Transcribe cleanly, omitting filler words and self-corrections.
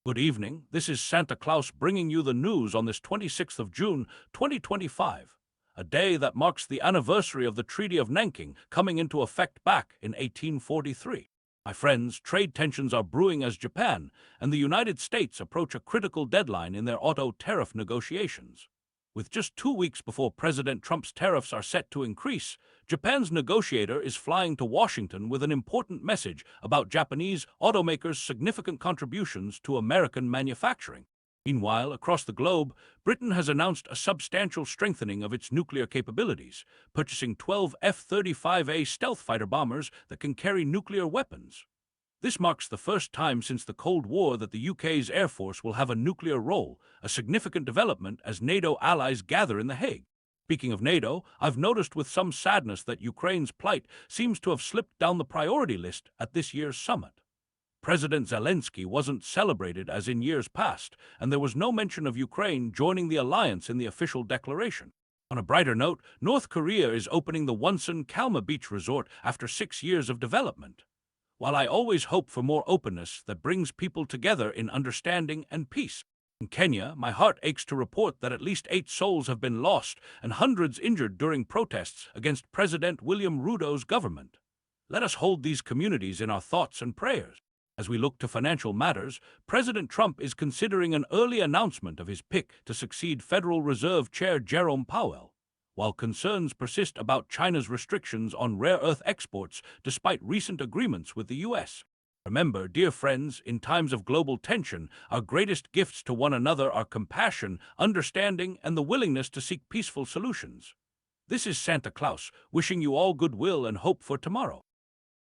Good evening. This is Santa Claus bringing you the news on this 26th of June, 2025, a day that marks the anniversary of the Treaty of Nanking coming into effect back in 1843. My friends, trade tensions are brewing as Japan and the United States approach a critical deadline in their auto tariff negotiations. With just 2 weeks before President Trump's tariffs are set to increase, Japan's negotiator is flying to Washington with an important message about Japanese automakers' significant contributions to American manufacturing. Meanwhile, across the globe, Britain has announced a substantial strengthening of its nuclear capabilities, purchasing 12 F-35A stealth fighter bombers that can carry nuclear weapons. This marks the first time since the Cold War that the UK's Air Force will have a nuclear role, a significant development as NATO allies gather in The Hague. Speaking of NATO, I've noticed with some sadness that Ukraine's plight seems to have slipped down the priority list at this year's summit. President Zelensky wasn't celebrated as in years past, and there was no mention of Ukraine joining the alliance in the official declaration. On a brighter note, North Korea is opening the Wonsan Kalma beach resort after 6 years of development. While I always hope for more openness that brings people together in understanding and peace. In Kenya, my heart aches to report that at least 8 souls have been lost and hundreds injured during protests against President William Ruto's government. Let us hold these communities in our thoughts and prayers. As we look to financial matters, President Trump is considering an early announcement of his pick to succeed Federal Reserve Chair Jerome Powell, while concerns persist about China's restrictions on rare earth exports despite recent agreements with the U.S. Remember, dear friends, in times of global tension, our greatest gifts to one another are compassion, understanding, and the willingness to seek peaceful solutions. This is Santa Claus, wishing you all goodwill and hope for tomorrow.